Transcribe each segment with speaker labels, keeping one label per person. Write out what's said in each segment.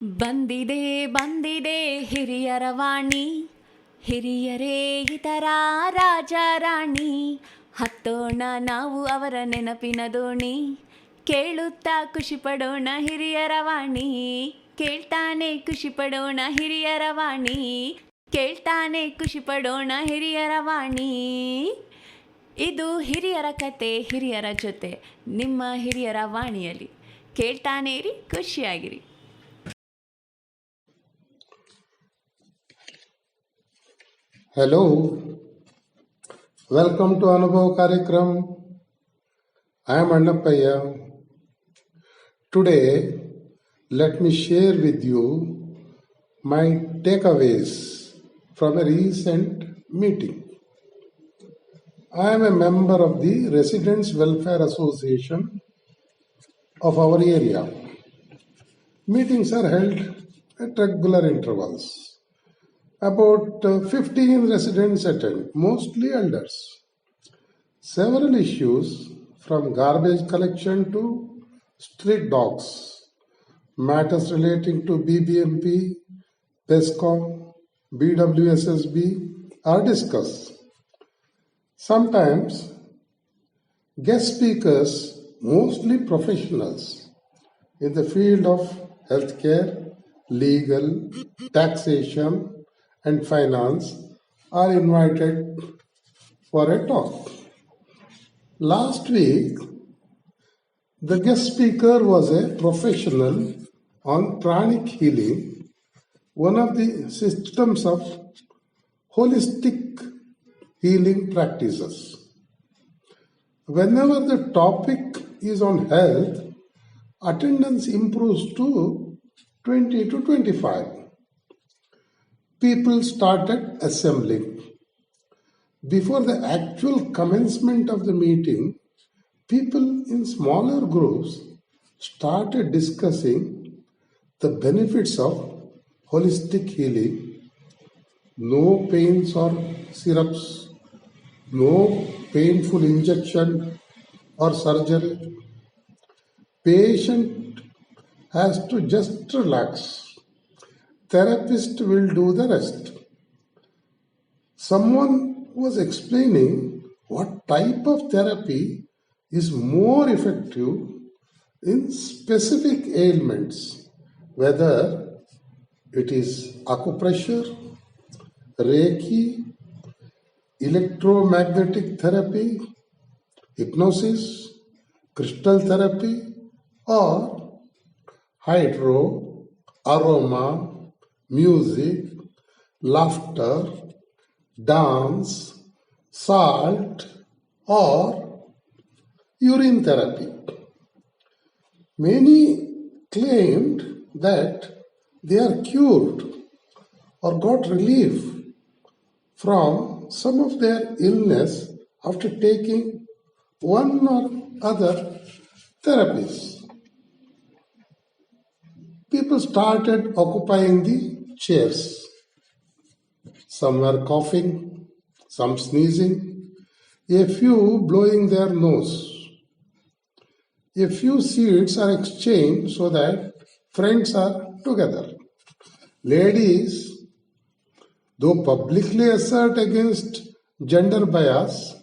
Speaker 1: ಬಂದಿದೆ ಬಂದಿದೆ ಹಿರಿಯರ ವಾಣಿ, ಹಿರಿಯರೇ ಇತರ ರಾಜ ರಾಣಿ. ಹತ್ತೋಣ ನಾವು ಅವರ ನೆನಪಿನ ದೋಣಿ, ಕೇಳುತ್ತಾ ಖುಷಿ ಪಡೋಣ ಹಿರಿಯರ ವಾಣಿ. ಕೇಳ್ತಾನೆ ಖುಷಿ ಪಡೋಣ ಹಿರಿಯರ ವಾಣಿ, ಕೇಳ್ತಾನೆ ಖುಷಿ ಪಡೋಣ ಹಿರಿಯರ ವಾಣಿ. ಇದು ಹಿರಿಯರ ಕತೆ ಹಿರಿಯರ ಜೊತೆ, ನಿಮ್ಮ ಹಿರಿಯರ ವಾಣಿಯಲ್ಲಿ. ಕೇಳ್ತಾನೆ ಇರಿ, ಖುಷಿಯಾಗಿರಿ.
Speaker 2: Hello, welcome to Anubhav Karyakram. I am Annappaya. Today, let me share with you my takeaways from a recent meeting. I am a member of the Residents Welfare Association of our area. Meetings are held at regular intervals. About 15 residents attend, mostly elders. Several issues from garbage collection to street dogs, matters relating to BBMP, PESCOM, BWSSB are discussed. Sometimes guest speakers, mostly professionals in the field of healthcare, legal, taxation, and finance are invited for a talk. Last week, the guest speaker was a professional on pranic healing, one of the systems of holistic healing practices. Whenever the topic is on health, attendance improves to 20 to 25. People started assembling. Before the actual commencement of the meeting, people in smaller groups started discussing the benefits of holistic healing. No pains or syrups, no painful injection or surgery. Patient has to just relax. Therapist will do the rest. Someone was explaining what type of therapy is more effective in specific ailments, whether it is acupressure, Reiki, electromagnetic therapy, hypnosis, crystal therapy, or hydro, aroma, music, laughter, dance, salt, or urine therapy. Many claimed that they are cured or got relief from some of their illness after taking one or other therapies. People started occupying the chairs. Some were coughing, some sneezing, a few blowing their nose. A few seats are exchanged so that friends are together. Ladies, though publicly assert against gender bias,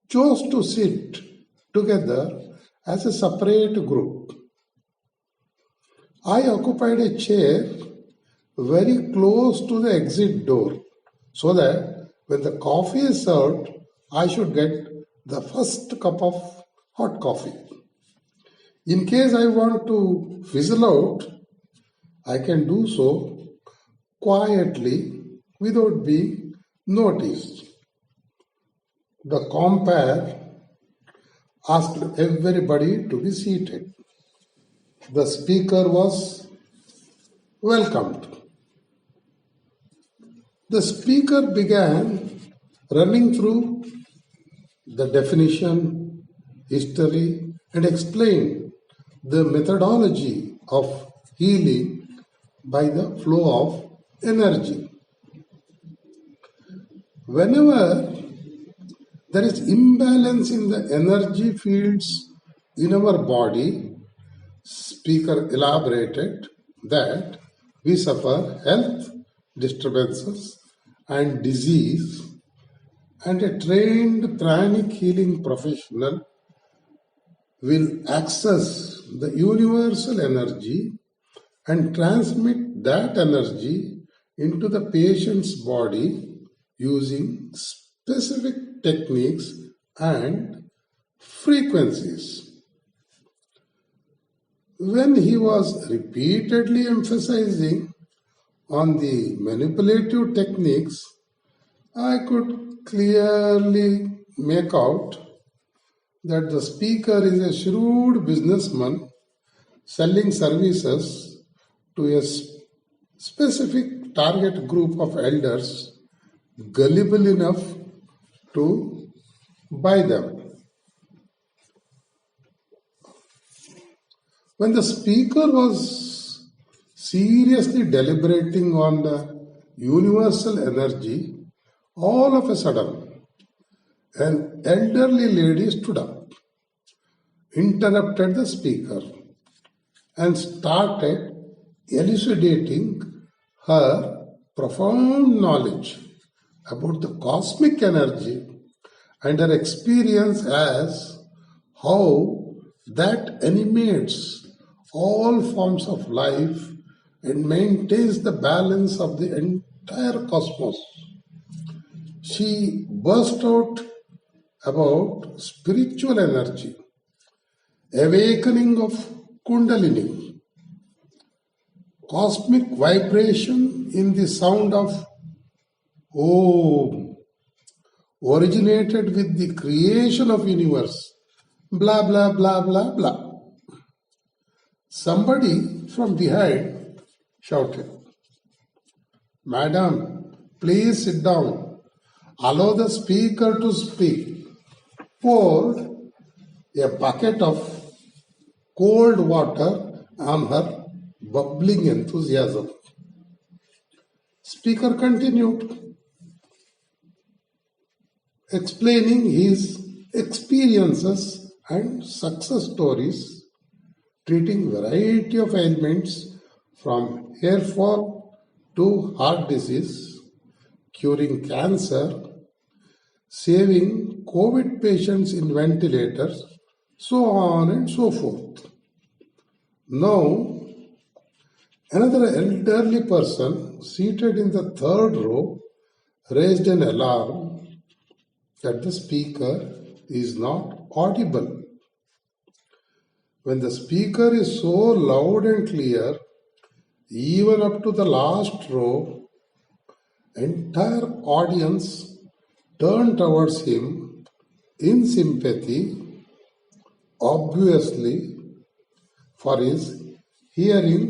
Speaker 2: chose to sit together as a separate group. I occupied a chair very close to the exit door so that when the coffee is served, I should get the first cup of hot coffee. In case I want to fizzle out, I can do so quietly without being noticed. The compere asked everybody to be seated. The speaker was welcomed. The speaker began running through the definition, history, and explained the methodology of healing by the flow of energy. Whenever there is imbalance in the energy fields in our body, speaker elaborated, that we suffer health disturbances and disease, and a trained pranic healing professional will access the universal energy and transmit that energy into the patient's body using specific techniques and frequencies. When he was repeatedly emphasizing on the manipulative techniques, I could clearly make out that the speaker is a shrewd businessman selling services to a specific target group of elders gullible enough to buy them. When the speaker was seriously deliberating on the universal energy, all of a sudden, an elderly lady stood up, interrupted the speaker, and started elucidating her profound knowledge about the cosmic energy and her experience as how that animates all forms of life and maintains the balance of the entire cosmos. She burst out about spiritual energy, awakening of Kundalini, cosmic vibration in the sound of Om, originated with the creation of universe, blah blah blah blah blah. Somebody from behind shouted, "Madam, please sit down. Allow the speaker to speak." Poured a bucket of cold water on her bubbling enthusiasm. Speaker continued, explaining his experiences and success stories, treating variety of ailments from hair fall to heart disease, curing cancer, saving COVID patients in ventilators, so on and so forth. Now, another elderly person seated in the third row raised an alarm that the speaker is not audible. When the speaker is so loud and clear, even up to the last row, entire audience turned towards him in sympathy, obviously for his hearing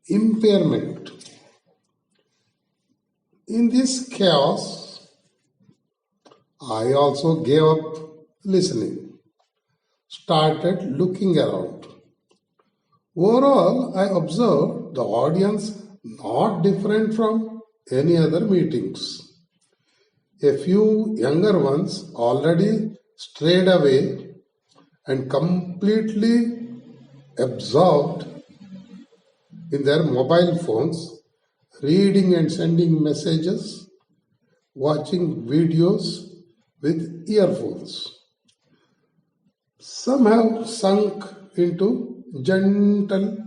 Speaker 2: impairment. In this chaos, I also gave up listening, started looking around. Overall, I observed the audience not different from any other meetings. A few younger ones already strayed away and completely absorbed in their mobile phones, reading and sending messages, watching videos with earphones. Some have sunk into gentle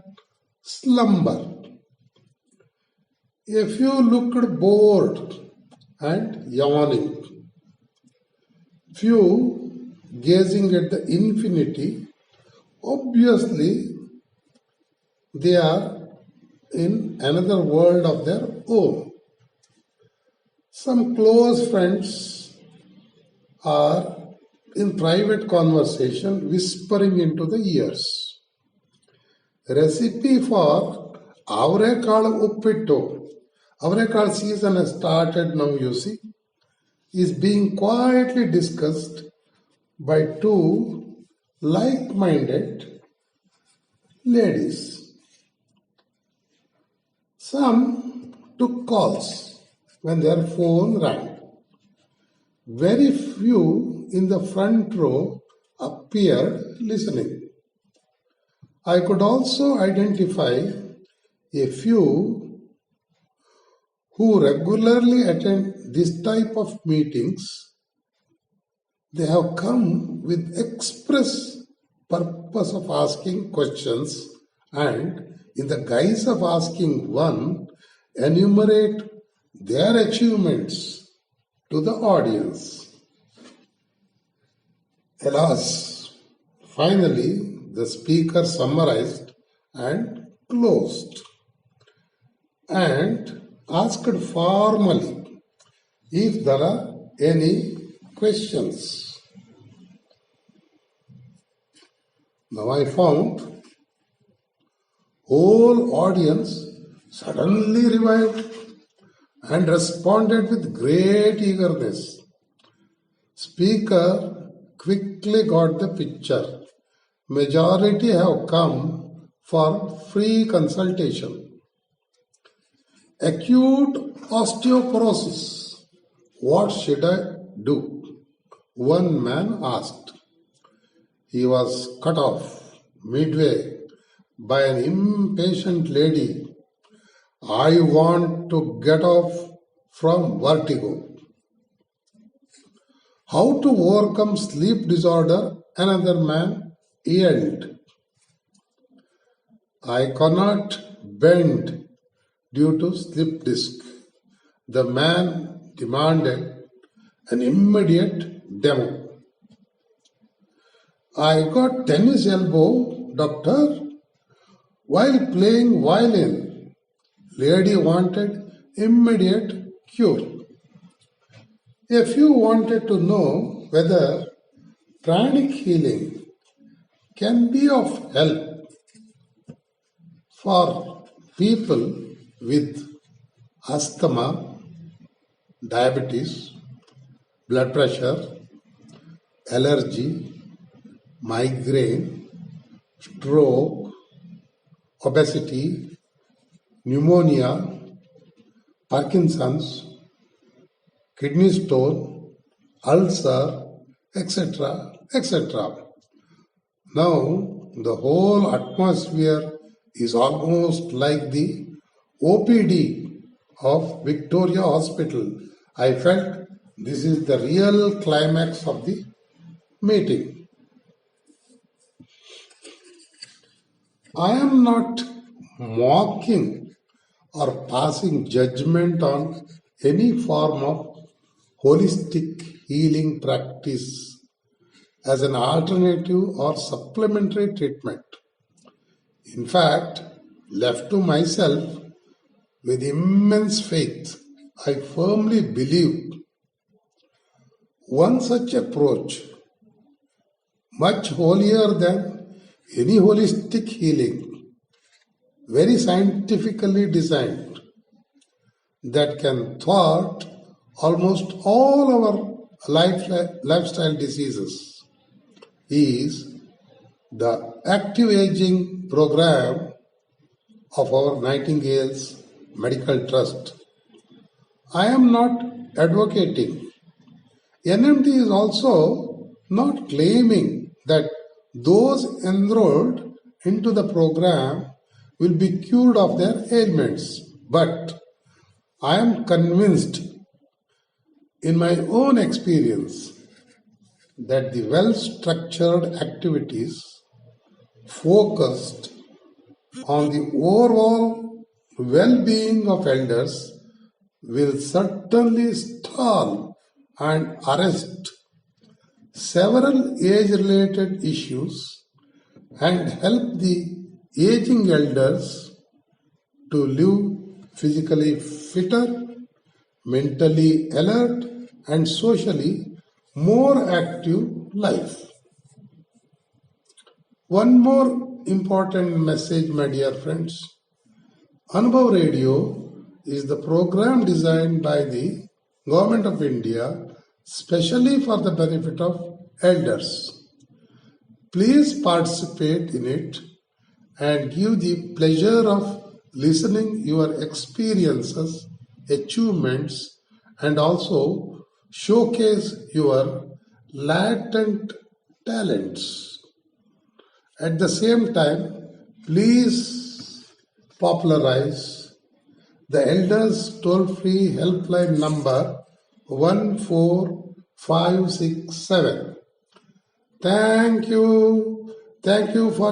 Speaker 2: slumber. A few looked bored and yawning. Few gazing at the infinity. Obviously, they are in another world of their own. Some close friends are in private conversation whispering into the ears. Recipe for avrekal uppittu. Avrekal season has started now, you see, is being quietly discussed by two like-minded ladies. Some took calls when their phone rang. Very few in the front row appeared listening. I could also identify A few who regularly attend this type of meetings, they have come with express purpose of asking questions and in the guise of asking one, enumerate their achievements to the audience. Alas, finally, the speaker summarized and closed and asked formally if there are any questions. Now I found whole audience suddenly revived and responded with great eagerness. Speaker quickly got the picture. Majority have come for free consultation. Acute osteoporosis. What should I do? One man asked. He was cut off midway by an impatient lady. I want to get off from vertigo. How to overcome sleep disorder? Another man yelled. I cannot bend due to slip disc. The man demanded an immediate demo. I got tennis elbow, doctor, while playing violin. Lady wanted immediate cure. A few wanted to know whether pranic healing can be of help for people with asthma, diabetes, blood pressure, allergy, migraine, stroke, obesity, pneumonia, Parkinson's, kidney stone, ulcer, etc., etc. Now, the whole atmosphere is almost like the OPD of Victoria Hospital. I felt this is the real climax of the meeting. I am not mocking or passing judgment on any form of holistic healing practice as an alternative or supplementary treatment. In fact, left to myself with immense faith, I firmly believe one such approach, much holier than any holistic healing, very scientifically designed, that can thwart almost all our lifestyle diseases, is the active aging program of our Nightingale's Medical Trust. I am not advocating. NMT is also not claiming that those enrolled into the program will be cured of their ailments. But I am convinced in my own experience that the well-structured activities focused on the overall well-being of elders will certainly stall and arrest several age-related issues and help the aging elders to live physically fitter, mentally alert, and socially more active life. One more important message, my dear friends. Anubhav Radio is the program designed by the Government of India specially for the benefit of elders. Please participate in it and give the pleasure of listening your experiences, achievements, and also showcase your latent talents. At the same time, please popularize the elders toll-free helpline number 14567. Thank you. Thank you for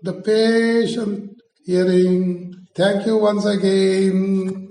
Speaker 2: the patient hearing. Thank you once again.